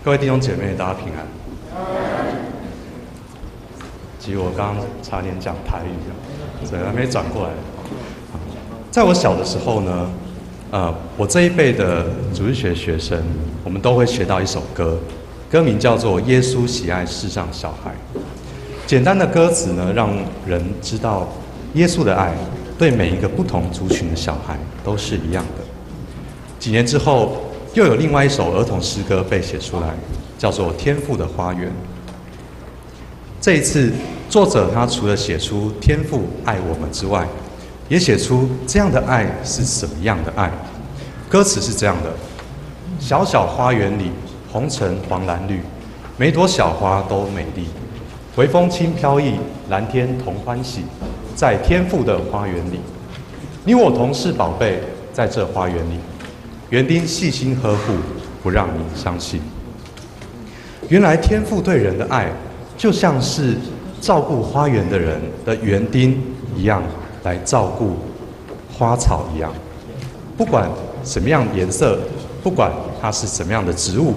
各位弟兄姐妹，大家平安。其实我刚刚差点讲台语，所以还没转过来。在我小的时候呢，我这一辈的主日学学生，我们都会学到一首歌，歌名叫做《耶稣喜爱世上小孩》。简单的歌词呢，让人知道耶稣的爱对每一个不同族群的小孩都是一样的。几年之后，又有另外一首儿童诗歌被写出来，叫做《天父的花园》。这一次，作者他除了写出天父爱我们之外，也写出这样的爱是什么样的爱。歌词是这样的：小小花园里，红橙黄蓝绿，每朵小花都美丽。微风轻飘逸，蓝天同欢喜，在天父的花园里，你我同是宝贝，在这花园里，园丁细心呵护，不让你伤心。原来天父对人的爱，就像是照顾花园的人的园丁一样，来照顾花草一样。不管什么样颜色，不管它是什么样的植物，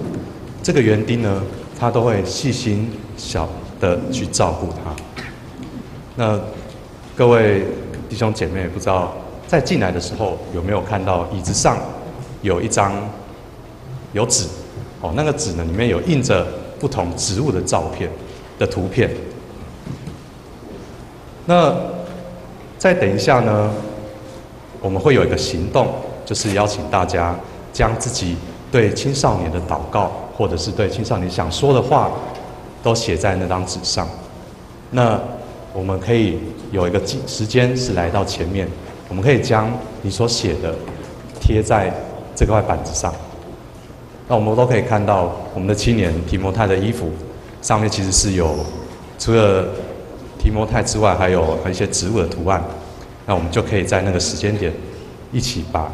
这个园丁呢，他都会细心小的去照顾它。那各位弟兄姐妹，不知道在进来的时候有没有看到椅子上有一张有纸哦，那个纸呢里面有印着不同植物的照片的图片。那再等一下呢，我们会有一个行动，就是邀请大家将自己对青少年的祷告，或者是对青少年想说的话，都写在那张纸上。那我们可以有一个时间是来到前面，我们可以将你所写的贴在这块板子上。那我们都可以看到我们的青年提摩太的衣服上面其实是有除了提摩太之外，还有一些植物的图案。那我们就可以在那个时间点一起把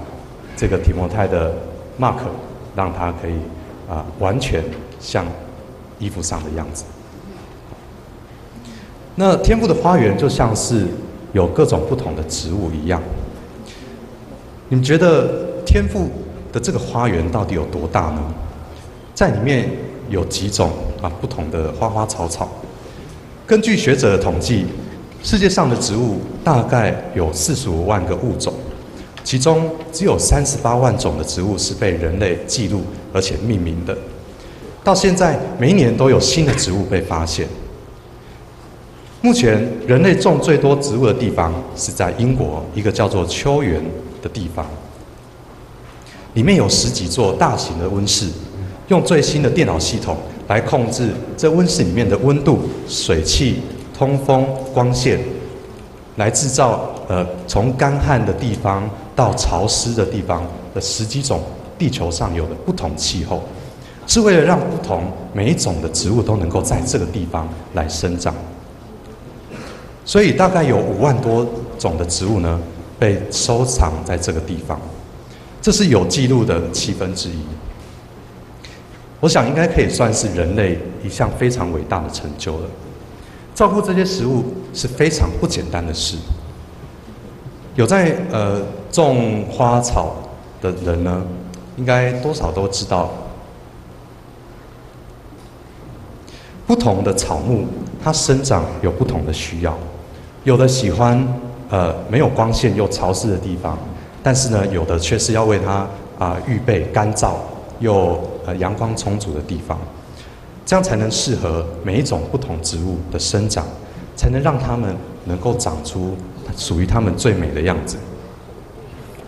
这个提摩太的 mark 让它可以完全像衣服上的样子。那天父的花园就像是有各种不同的植物一样。你们觉得天父的这个花园到底有多大呢？在里面有几种不同的花花草草。根据学者的统计，世界上的植物大概有45万个物种，其中只有38万种的植物是被人类记录而且命名的。到现在，每一年都有新的植物被发现。目前，人类种最多植物的地方是在英国一个叫做秋园的地方，里面有10几座大型的温室，用最新的电脑系统来控制这温室里面的温度、水汽、通风、光线，来制造从干旱的地方到潮湿的地方的10几种地球上有的不同气候，是为了让不同每一种的植物都能够在这个地方来生长。所以大概有5万多种的植物呢，被收藏在这个地方，这是有记录的1/7。我想应该可以算是人类一项非常伟大的成就了。照顾这些食物是非常不简单的事。有在种花草的人呢，应该多少都知道，不同的草木它生长有不同的需要。有的喜欢没有光线又潮湿的地方，但是呢，有的却是要为它预备干燥又阳光充足的地方，这样才能适合每一种不同植物的生长，才能让它们能够长出属于它们最美的样子。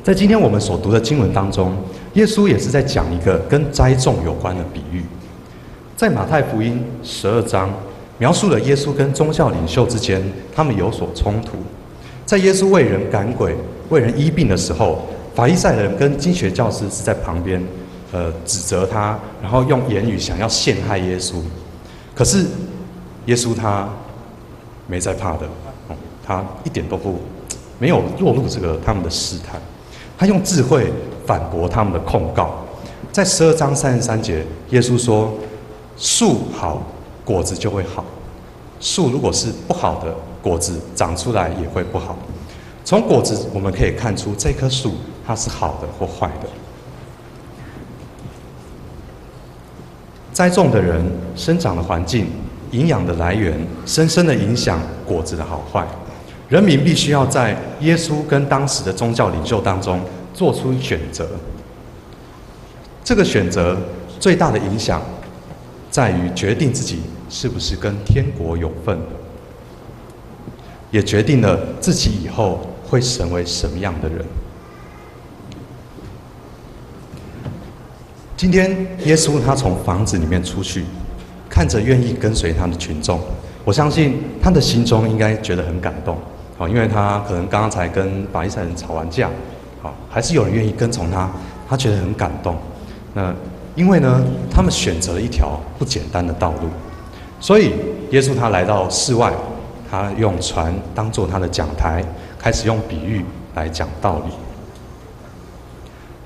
在今天我们所读的经文当中，耶稣也是在讲一个跟栽种有关的比喻。在马太福音12章，描述了耶稣跟宗教领袖之间他们有所冲突。在耶稣为人赶鬼、为人医病的时候，法利赛人跟经学教师是在旁边指责他，然后用言语想要陷害耶稣。可是耶稣他没在怕的，他一点都没有落入这个他们的试探，他用智慧反驳他们的控告。在12章33节，耶稣说：树好，果子就会好；树如果是不好的，果子长出来也会不好。从果子我们可以看出这棵树它是好的或坏的。栽种的人、生长的环境、营养的来源，深深的影响果子的好坏。人民必须要在耶稣跟当时的宗教领袖当中做出选择。这个选择最大的影响，在于决定自己是不是跟天国有份，也决定了自己以后会成为什么样的人。今天耶稣他从房子里面出去，看着愿意跟随他的群众，我相信他的心中应该觉得很感动。因为他可能刚刚才跟法利赛人吵完架，还是有人愿意跟从他，他觉得很感动。那因为呢，他们选择了一条不简单的道路，所以耶稣他来到室外，他用船当作他的讲台，开始用比喻来讲道理。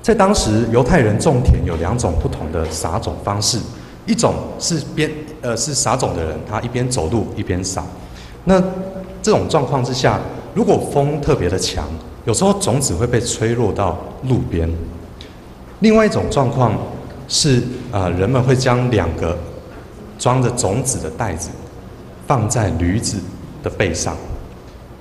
在当时，犹太人种田有2种不同的撒种方式，一种是是撒种的人，他一边走路一边撒。那这种状况之下，如果风特别的强，有时候种子会被吹落到路边。另外一种状况是，人们会将2个装着种子的袋子放在驴子的背上，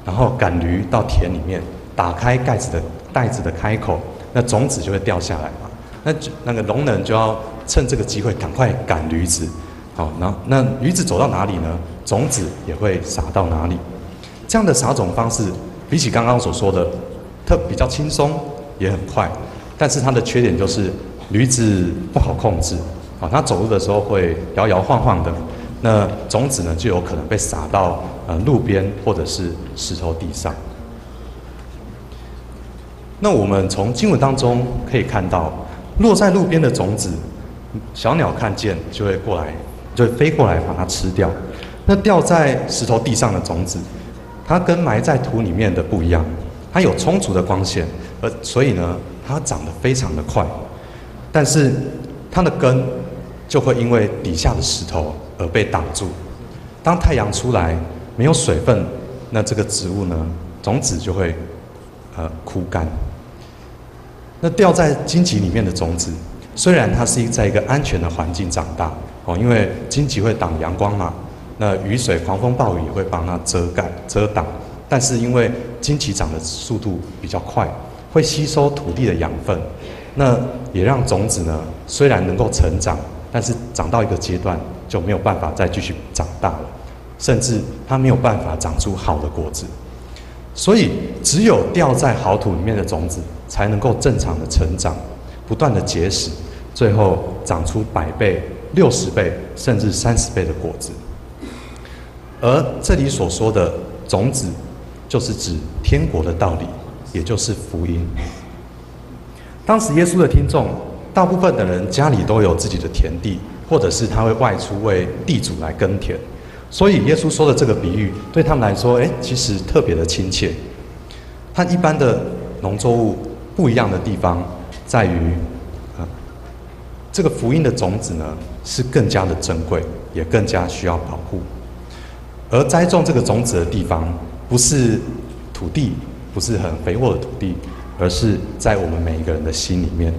然后赶驴到田里面，打开袋子的开口，那种子就会掉下来嘛。那个农人就要趁这个机会赶快赶驴子，然后那驴子走到哪里呢，种子也会撒到哪里。这样的撒种方式，比起刚刚所说的，比较轻松，也很快。但是它的缺点就是驴子不好控制，它走路的时候会摇摇晃晃的，那种子呢就有可能被撒到路边或者是石头地上。那我们从经文当中可以看到，落在路边的种子，小鸟看见就会飞过来把它吃掉。那掉在石头地上的种子，它跟埋在土里面的不一样，它有充足的光线，所以呢，它长得非常的快。但是它的根就会因为底下的石头而被挡住。当太阳出来，没有水分，那这个植物呢，种子就会枯干。那掉在荆棘里面的种子，虽然它是在一个安全的环境长大，因为荆棘会挡阳光嘛，那雨水、狂风暴雨也会帮它遮挡，但是因为荆棘长的速度比较快，会吸收土地的养分，那也让种子呢虽然能够成长，但是长到一个阶段就没有办法再继续长大了，甚至它没有办法长出好的果子。所以只有掉在好土里面的种子，才能够正常的成长，不断的结实，最后长出100倍、60倍，甚至30倍的果子。而这里所说的种子，就是指天国的道理，也就是福音。当时耶稣的听众，大部分的人家里都有自己的田地，或者是他会外出为地主来耕田。所以耶稣说的这个比喻，对他们来说，其实特别的亲切。和一般的农作物不一样的地方，在于，这个福音的种子呢，是更加的珍贵，也更加需要保护。而栽种这个种子的地方，不是土地，不是很肥沃的土地，而是在我们每一个人的心里面。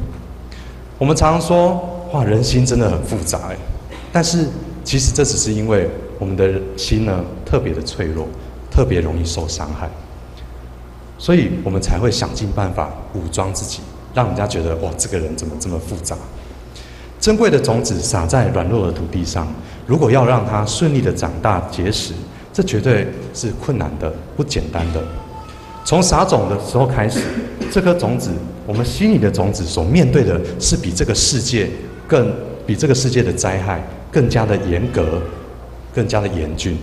我们常常说，哇，人心真的很复杂，但是其实这只是因为我们的心呢特别的脆弱，特别容易受伤害，所以我们才会想尽办法武装自己，让人家觉得哇，这个人怎么这么复杂。珍贵的种子撒在软弱的土地上，如果要让它顺利的长大结实，这绝对是困难的，不简单的。从撒种的时候开始，这颗种子，我们心里的种子所面对的是比这个世界的灾害更加的严格，更加的严峻。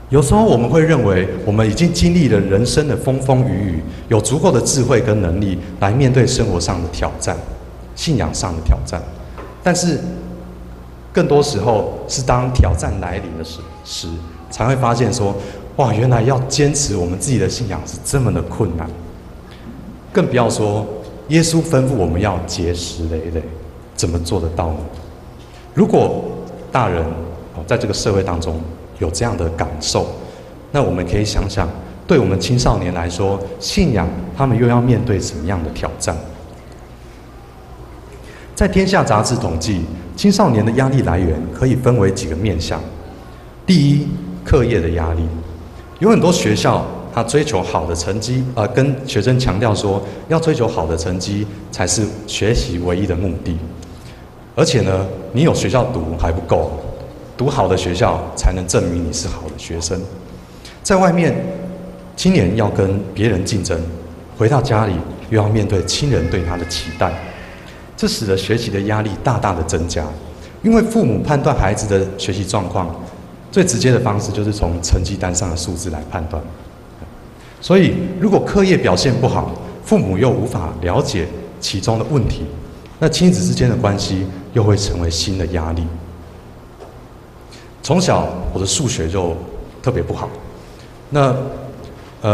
有时候我们会认为，我们已经经历了人生的风风雨雨，有足够的智慧跟能力来面对生活上的挑战，信仰上的挑战。但是，更多时候是当挑战来临的时，才会发现说，哇，原来要坚持我们自己的信仰是这么的困难。更不要说，耶稣吩咐我们要结实累累，怎么做得到呢？如果大人在这个社会当中有这样的感受，那我们可以想想，对我们青少年来说，信仰他们又要面对什么样的挑战？在天下杂志统计，青少年的压力来源可以分为几个面向。第一，课业的压力，有很多学校他追求好的成绩，跟学生强调说，要追求好的成绩才是学习唯一的目的。而且呢，你有学校读还不够，读好的学校才能证明你是好的学生。在外面，青年要跟别人竞争，回到家里又要面对亲人对他的期待，这使得学习的压力大大的增加。因为父母判断孩子的学习状况，最直接的方式就是从成绩单上的数字来判断。所以，如果课业表现不好，父母又无法了解其中的问题，那亲子之间的关系又会成为新的压力。从小我的数学就特别不好，那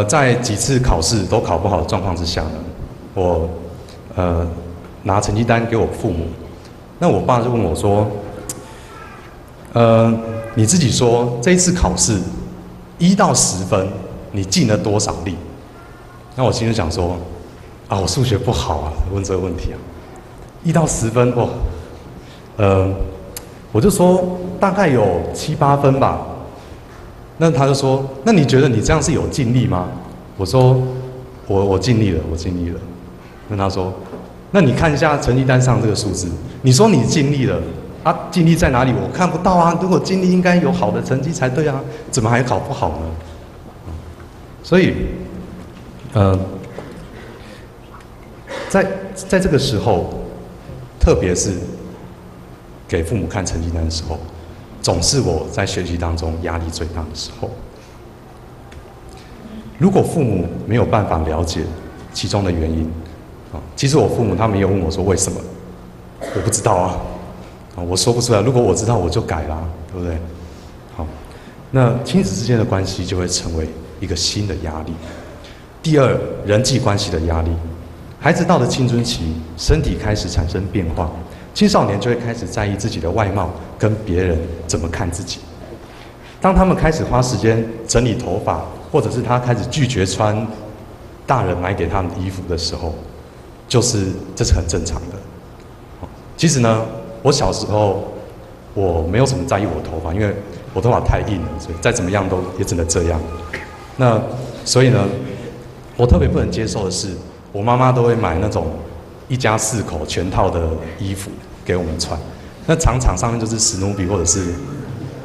在几次考试都考不好的状况之下呢，我拿成绩单给我父母，那我爸就问我说，你自己说这一次考试1到10分，你尽了多少力？那我心里想说，我数学不好啊，问这个问题啊，1到10分哦，我就说大概有7、8分吧。那他就说，那你觉得你这样是有尽力吗？我说，我尽力了，我尽力了。那他说，那你看一下成绩单上这个数字，你说你尽力了啊，尽力在哪里？我看不到啊。如果尽力，应该有好的成绩才对啊，怎么还考不好呢？所以，在这个时候，特别是给父母看成绩单的时候，总是我在学习当中压力最大的时候。如果父母没有办法了解其中的原因，其实我父母他们也有问我说为什么，我不知道啊，我说不出来。如果我知道，我就改啦，对不对？好，那亲子之间的关系就会成为一个新的压力。第二，人际关系的压力。孩子到了青春期，身体开始产生变化，青少年就会开始在意自己的外貌跟别人怎么看自己。当他们开始花时间整理头发，或者是他开始拒绝穿大人买给他们的衣服的时候，这是很正常的。其实呢，我小时候我没有什么在意我的头发，因为我头发太硬了，所以再怎么样也只能这样。那所以呢，我特别不能接受的是，我妈妈都会买那种1家4口全套的衣服给我们穿，那常常上面就是史努比或者是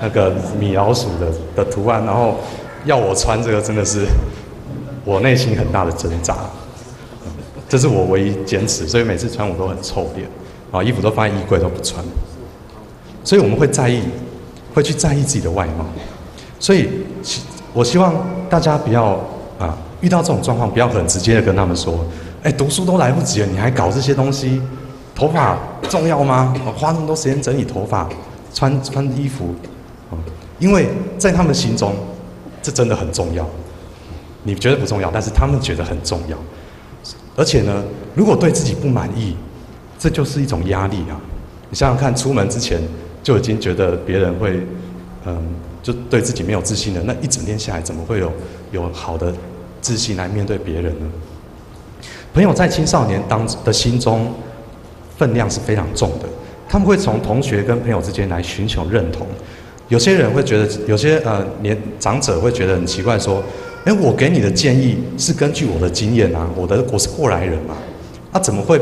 那个米老鼠的图案，然后要我穿这个，真的是我内心很大的挣扎。这是我唯一坚持，所以每次穿我都很臭脸，衣服都放在衣柜都不穿。所以我们会去在意自己的外貌。所以我希望大家不要遇到这种状况，不要很直接的跟他们说，读书都来不及了，你还搞这些东西，头发重要吗？花那么多时间整理头发，穿衣服，因为在他们心中，这真的很重要。你觉得不重要，但是他们觉得很重要。而且呢，如果对自己不满意，这就是一种压力啊！你想想看，出门之前就已经觉得别人会，就对自己没有自信了，那一整天下来，怎么会有好的自信来面对别人呢？朋友在青少年的心中分量是非常重的，他们会从同学跟朋友之间来寻求认同。有些人会觉得，有些长者会觉得很奇怪，说：“我给你的建议是根据我的经验啊，我是过来人嘛，怎么会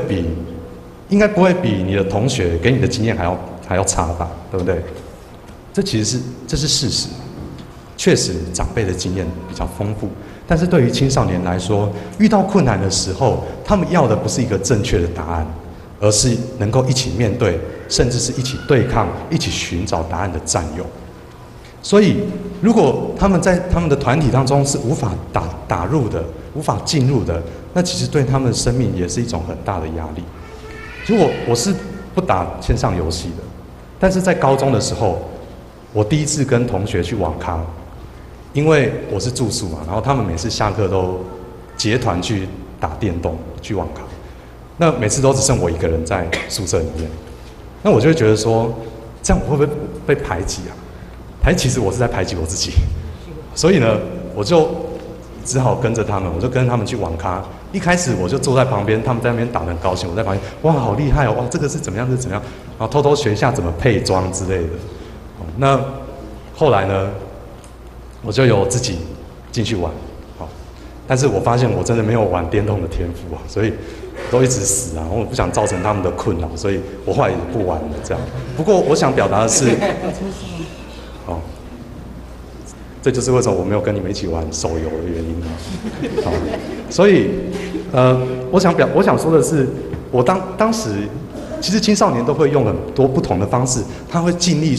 应该不会比你的同学给你的经验还要差吧？对不对？”这是事实，确实长辈的经验比较丰富，但是对于青少年来说，遇到困难的时候，他们要的不是一个正确的答案，而是能够一起面对，甚至是一起对抗、一起寻找答案的战友。所以，如果他们在他们的团体当中是无法打入的、无法进入的，那其实对他们的生命也是一种很大的压力。如果我是不打线上游戏的，但是在高中的时候，我第一次跟同学去网咖，因为我是住宿嘛，然后他们每次下课都结团去打电动、去网咖，那每次都只剩我一个人在宿舍里面，那我就会觉得说，这样我会不会被排挤啊？其实我是在排挤我自己，所以呢，我就只好跟着他们，我就跟他们去网咖一开始我就坐在旁边，他们在那边打得很高兴，我在旁边，哇，好厉害哦，哇，这个是怎么样，这是怎么样，然后偷偷学一下怎么配装之类的。那后来呢，我就有自己进去玩，但是我发现我真的没有玩电动的天赋啊，所以都一直死啊，我不想造成他们的困扰，所以我后来也不玩了这样。不过我想表达的是，这就是为什么我没有跟你们一起玩手游的原因啊。所以我想说的是，我当时其实青少年都会用很多不同的方式，他会尽力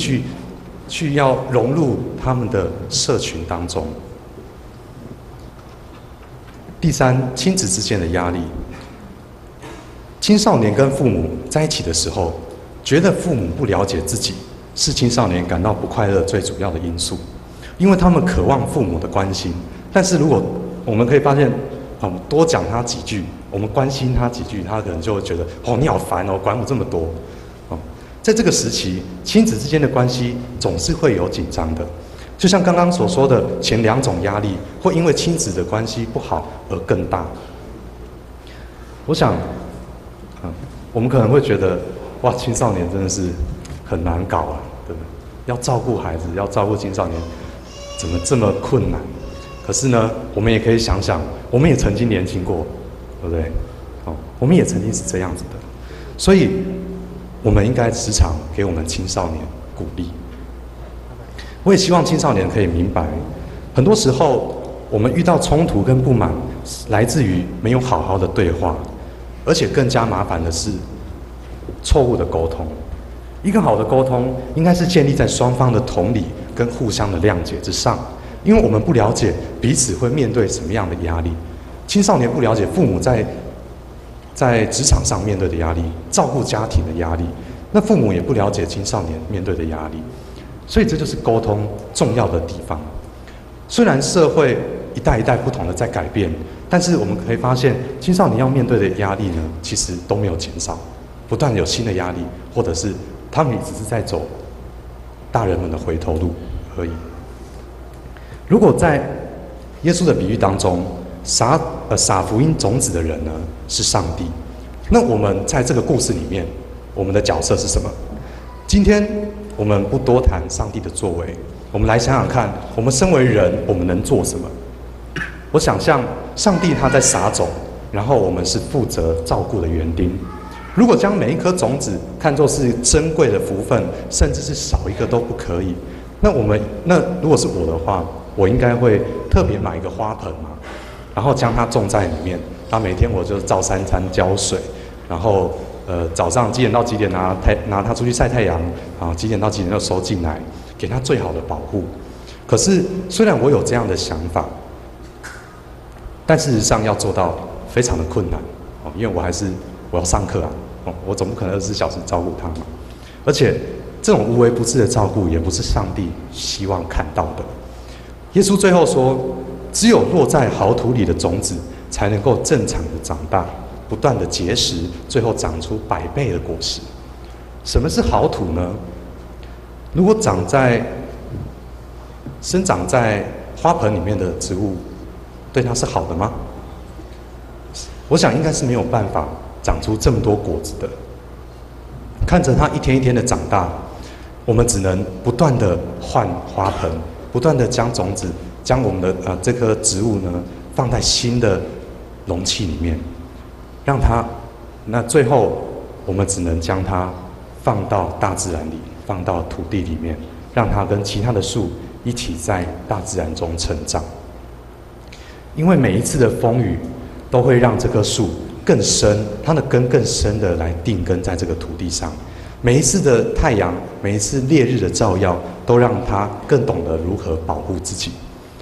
去要融入他们的社群当中。第三，亲子之间的压力。青少年跟父母在一起的时候，觉得父母不了解自己，是青少年感到不快乐最主要的因素。因为他们渴望父母的关心，但是如果我们可以发现，多讲他几句，我们关心他几句，他可能就会觉得，你好烦哦，管我这么多。在这个时期，亲子之间的关系总是会有紧张的，就像刚刚所说的前两种压力，会因为亲子的关系不好而更大。我想，我们可能会觉得，哇，青少年真的是很难搞啊，对不对？要照顾孩子，要照顾青少年，怎么这么困难？可是呢，我们也可以想想，我们也曾经年轻过，对不对？我们也曾经是这样子的，所以我们应该时常给我们青少年鼓励。我也希望青少年可以明白，很多时候我们遇到冲突跟不满，来自于没有好好的对话，而且更加麻烦的是错误的沟通。一个好的沟通，应该是建立在双方的同理跟互相的谅解之上。因为我们不了解彼此会面对什么样的压力，青少年不了解父母在职场上面对的压力，照顾家庭的压力，那父母也不了解青少年面对的压力，所以这就是沟通重要的地方。虽然社会一代一代不同的在改变，但是我们可以发现，青少年要面对的压力呢，其实都没有减少，不断有新的压力，或者是他们只是在走大人们的回头路而已。如果在耶稣的比喻当中，撒福音种子的人呢是上帝，那我们在这个故事里面，我们的角色是什么？今天我们不多谈上帝的作为，我们来想想看，我们身为人，我们能做什么？我想象上帝他在撒种，然后我们是负责照顾的园丁。如果将每一颗种子看作是珍贵的福分，甚至是少一个都不可以，那如果是我的话，我应该会特别买一个花盆嘛，然后将它种在里面。那每天我就照三餐浇水，然后早上几点到几点拿它出去晒太阳，啊几点到几点就收进来，给它最好的保护。可是虽然我有这样的想法，但事实上要做到非常的困难哦，因为我要上课啊，我总不可能24小时照顾它嘛。而且这种无微不至的照顾，也不是上帝希望看到的。耶稣最后说，只有落在好土里的种子，才能够正常的长大，不断的结实，最后长出100倍的果实。什么是好土呢？如果生长在花盆里面的植物，对它是好的吗？我想应该是没有办法长出这么多果子的。看着它一天一天的长大，我们只能不断的换花盆，不断的将种子，将我们的这棵植物呢放在新的容器里面，让它，那最后我们只能将它放到大自然里，放到土地里面，让它跟其他的树一起在大自然中成长。因为每一次的风雨都会让这棵树更深，它的根更深的来定根在这个土地上。每一次的太阳，每一次烈日的照耀，都让它更懂得如何保护自己。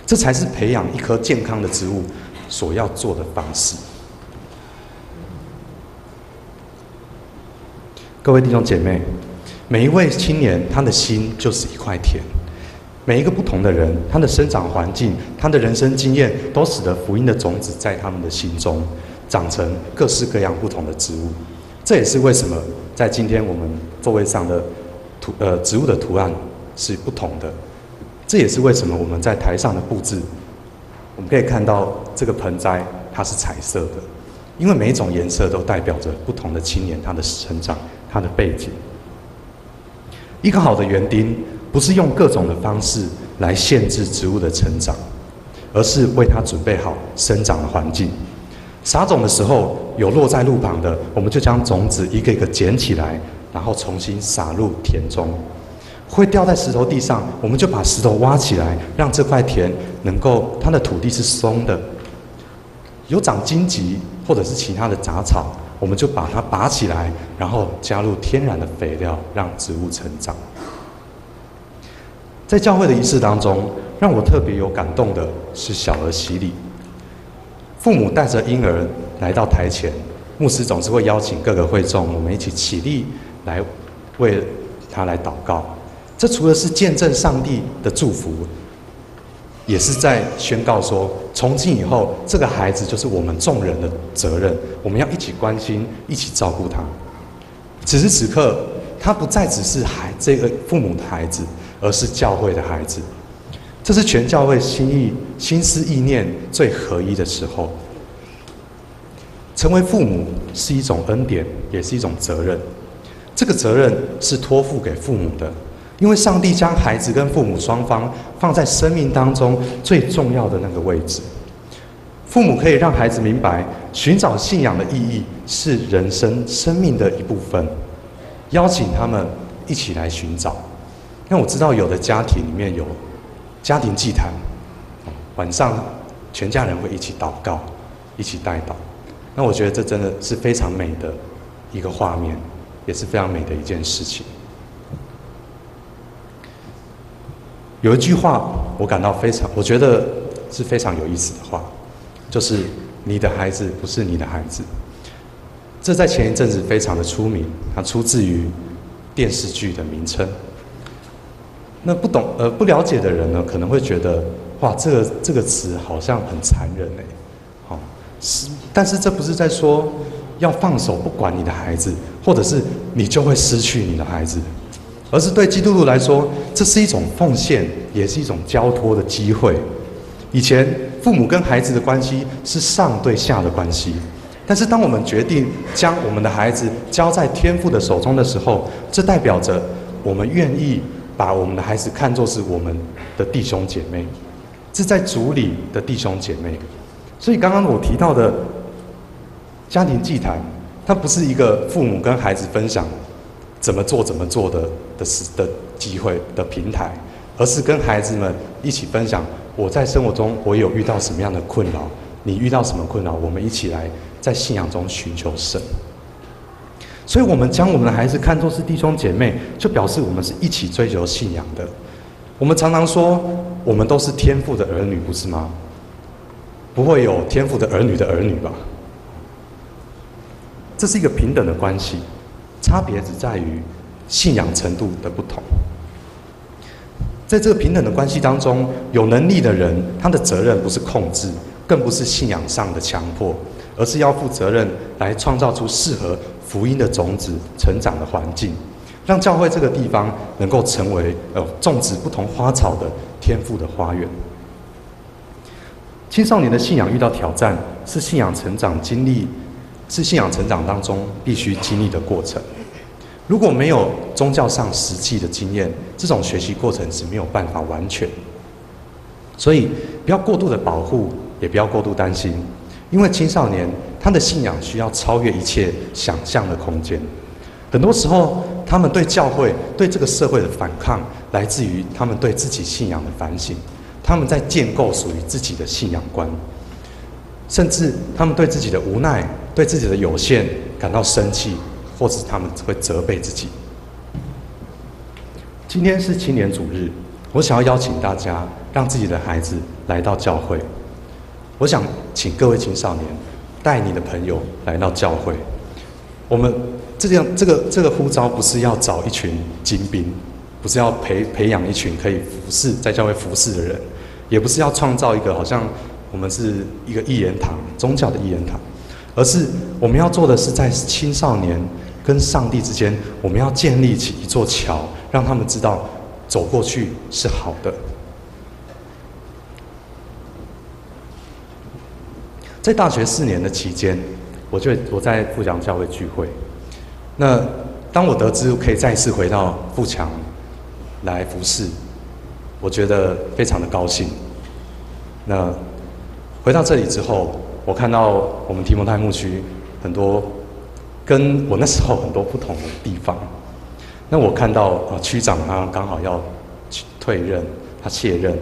这才是培养一棵健康的植物所要做的方式。各位弟兄姐妹，每一位青年，他的心就是一块田。每一个不同的人，他的生长环境，他的人生经验，都使得福音的种子在他们的心中长成各式各样不同的植物。这也是为什么在今天我们座位上的植物的图案是不同的。这也是为什么我们在台上的布置，我们可以看到这个盆栽它是彩色的，因为每一种颜色都代表着不同的青年他的成长、他的背景。一个好的园丁不是用各种的方式来限制植物的成长，而是为它准备好生长的环境。撒种的时候，有落在路旁的，我们就将种子一个一个捡起来，然后重新撒入田中。会掉在石头地上，我们就把石头挖起来，让这块田能够它的土地是松的。有长荆棘或者是其他的杂草，我们就把它拔起来，然后加入天然的肥料，让植物成长。在教会的仪式当中，让我特别有感动的是小儿洗礼。父母带着婴儿来到台前，牧师总是会邀请各个会众，我们一起起立来为他来祷告。这除了是见证上帝的祝福，也是在宣告说，从今以后，这个孩子就是我们众人的责任，我们要一起关心，一起照顾他。此时此刻，他不再只是这个父母的孩子，而是教会的孩子。这是全教会心思意念最合一的时候。成为父母是一种恩典，也是一种责任。这个责任是托付给父母的，因为上帝将孩子跟父母双方放在生命当中最重要的那个位置。父母可以让孩子明白，寻找信仰的意义是人生命的一部分，邀请他们一起来寻找。那我知道有的家庭里面有家庭祭坛，晚上全家人会一起祷告，一起代祷。那我觉得这真的是非常美的一个画面，也是非常美的一件事情。有一句话我感到我觉得是非常有意思的话，就是你的孩子不是你的孩子。这在前一阵子非常的出名，它出自于电视剧的名称。那不了解的人呢，可能会觉得哇，这个词好像很残忍哎，但是这不是在说要放手不管你的孩子，或者是你就会失去你的孩子，而是对基督徒来说，这是一种奉献，也是一种交托的机会。以前父母跟孩子的关系是上对下的关系，但是当我们决定将我们的孩子交在天父的手中的时候，这代表着我们愿意把我们的孩子看作是我们的弟兄姐妹，是在主里的弟兄姐妹。所以刚刚我提到的家庭祭坛，它不是一个父母跟孩子分享怎么做的机会的平台，而是跟孩子们一起分享我在生活中我有遇到什么样的困扰，你遇到什么困扰，我们一起来在信仰中寻求神。所以我们将我们的孩子看作是弟兄姐妹，就表示我们是一起追求信仰的。我们常常说我们都是天父的儿女，不是吗？不会有天父的儿女的儿女吧？这是一个平等的关系，差别只在于信仰程度的不同。在这个平等的关系当中，有能力的人，他的责任不是控制，更不是信仰上的强迫，而是要负责任来创造出适合福音的种子成长的环境，让教会这个地方能够成为种植不同花草的天父的花园。青少年的信仰遇到挑战，是信仰成长当中必须经历的过程。如果没有宗教上实际的经验，这种学习过程是没有办法完全。所以不要过度的保护，也不要过度担心，因为青少年他的信仰需要超越一切想象的空间。很多时候，他们对教会、对这个社会的反抗，来自于他们对自己信仰的反省。他们在建构属于自己的信仰观，甚至他们对自己的无奈、对自己的有限感到生气，或是他们会责备自己。今天是青年主日，我想要邀请大家，让自己的孩子来到教会。我想请各位青少年带你的朋友来到教会。我们这个呼召不是要找一群精兵，不是要培养一群可以在教会服侍的人，也不是要创造一个好像我们是一个一言堂，宗教的一言堂，而是我们要做的是在青少年跟上帝之间，我们要建立起一座桥，让他们知道走过去是好的。在大学4年的期间，我在富强教会聚会。那当我得知可以再次回到富强来服侍，我觉得非常的高兴。那回到这里之后，我看到我们提摩太牧区很多跟我那时候很多不同的地方。那我看到区长他刚好要退任，他卸任，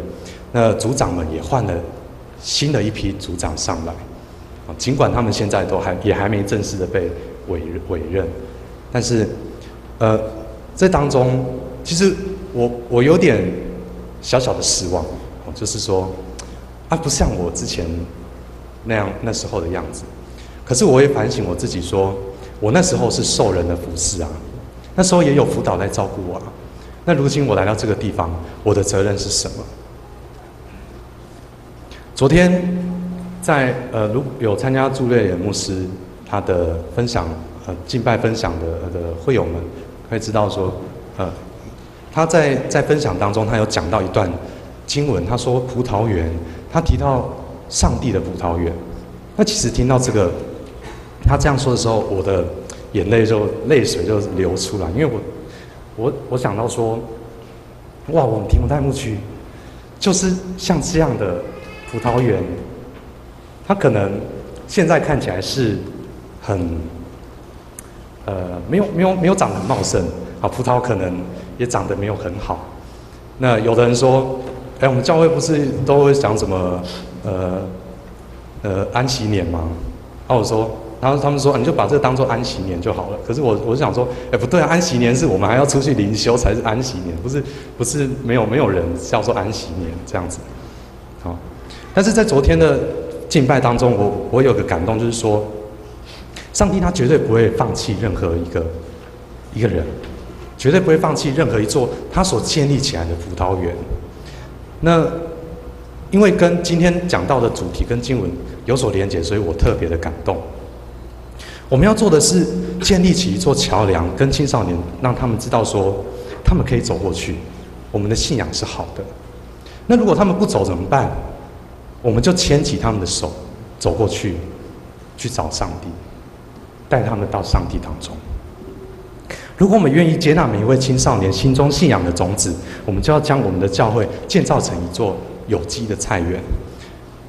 那组长们也换了新的一批组长上来，尽管他们现在都也还没正式的被委任，但是这当中其实我有点小小的失望，就是说不像我之前那时候的样子。可是我也反省我自己说，我那时候是受人的服侍啊，那时候也有辅导来照顾我啊。那如今我来到这个地方，我的责任是什么？昨天在如有参加朱瑞仁牧师他的分享敬拜分享的会友们会知道说，他在分享当中，他有讲到一段经文，他说葡萄园，他提到上帝的葡萄园。那其实听到这个他这样说的时候，我的泪水就流出来，因为我想到说，哇，我们提摩太牧区就是像这样的葡萄园，它可能现在看起来是很没有长得很茂盛啊，葡萄可能也长得没有很好。那有的人说，我们教会不是都会讲什么安息年吗？我说。然后他们说，你就把这个当作安息年就好了。可是我想说，不对啊，安息年是我们还要出去灵修才是安息年，不是没有人叫做安息年这样子。好，但是在昨天的敬拜当中，我有个感动，就是说，上帝他绝对不会放弃任何一个人，绝对不会放弃任何一座他所建立起来的葡萄园。那因为跟今天讲到的主题跟经文有所连结，所以我特别的感动。我们要做的是建立起一座桥梁，跟青少年让他们知道说，他们可以走过去，我们的信仰是好的。那如果他们不走怎么办？我们就牵起他们的手，走过去，去找上帝，带他们到上帝当中。如果我们愿意接纳每一位青少年心中信仰的种子，我们就要将我们的教会建造成一座有机的菜园。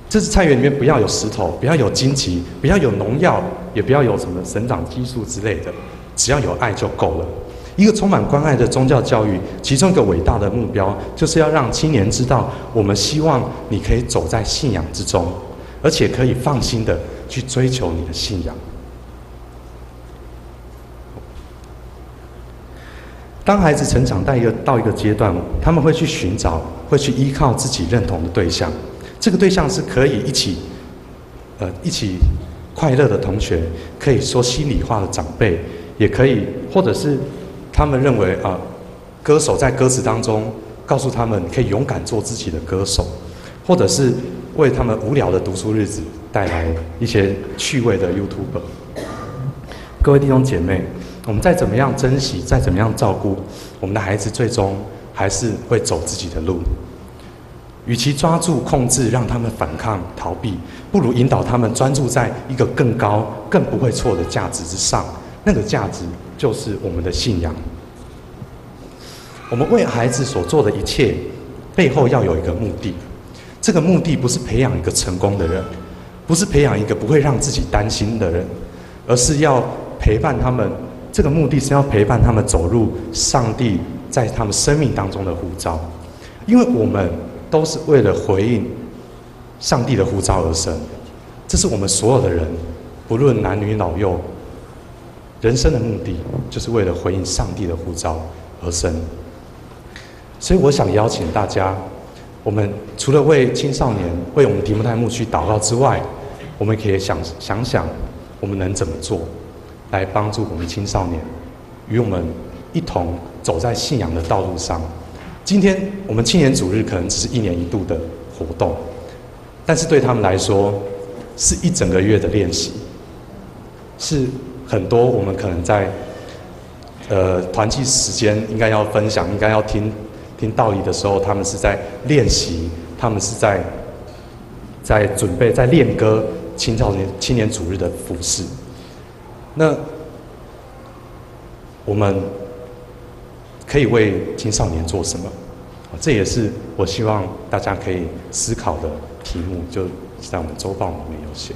这是菜园里面不要有石头，不要有荆棘，不要有农药，也不要有什么生长激素之类的，只要有爱就够了。一个充满关爱的宗教教育，其中一个伟大的目标，就是要让青年知道，我们希望你可以走在信仰之中，而且可以放心的去追求你的信仰。当孩子成长到一个阶段，他们会去寻找，会去依靠自己认同的对象。这个对象是可以一起快乐的同学，可以说心里话的长辈，也可以，或者是他们认为歌手在歌词当中告诉他们可以勇敢做自己的歌手，或者是为他们无聊的读书日子带来一些趣味的 YouTuber。各位弟兄姐妹，我们再怎么样珍惜，再怎么样照顾我们的孩子，最终还是会走自己的路。与其抓住控制，让他们反抗逃避，不如引导他们专注在一个更高、更不会错的价值之上。那个价值就是我们的信仰。我们为孩子所做的一切，背后要有一个目的。这个目的不是培养一个成功的人，不是培养一个不会让自己担心的人，而是要陪伴他们。这个目的是要陪伴他们走入上帝在他们生命当中的呼召，因为我们都是为了回应上帝的呼召而生，这是我们所有的人，不论男女老幼，人生的目的就是为了回应上帝的呼召而生。所以我想邀请大家，我们除了为青少年、为我们提摩太牧区祷告之外，我们可以想想我们能怎么做，来帮助我们青少年与我们一同走在信仰的道路上。今天我们青年主日可能只是1年1度的活动，但是对他们来说是一整个月的练习，是很多我们可能在团契时间应该要分享、应该要听道理的时候，他们是在练习，他们是在准备、在练歌青年主日的服事。那我们可以为青少年做什么？这也是我希望大家可以思考的题目，就在我们周报里面有写。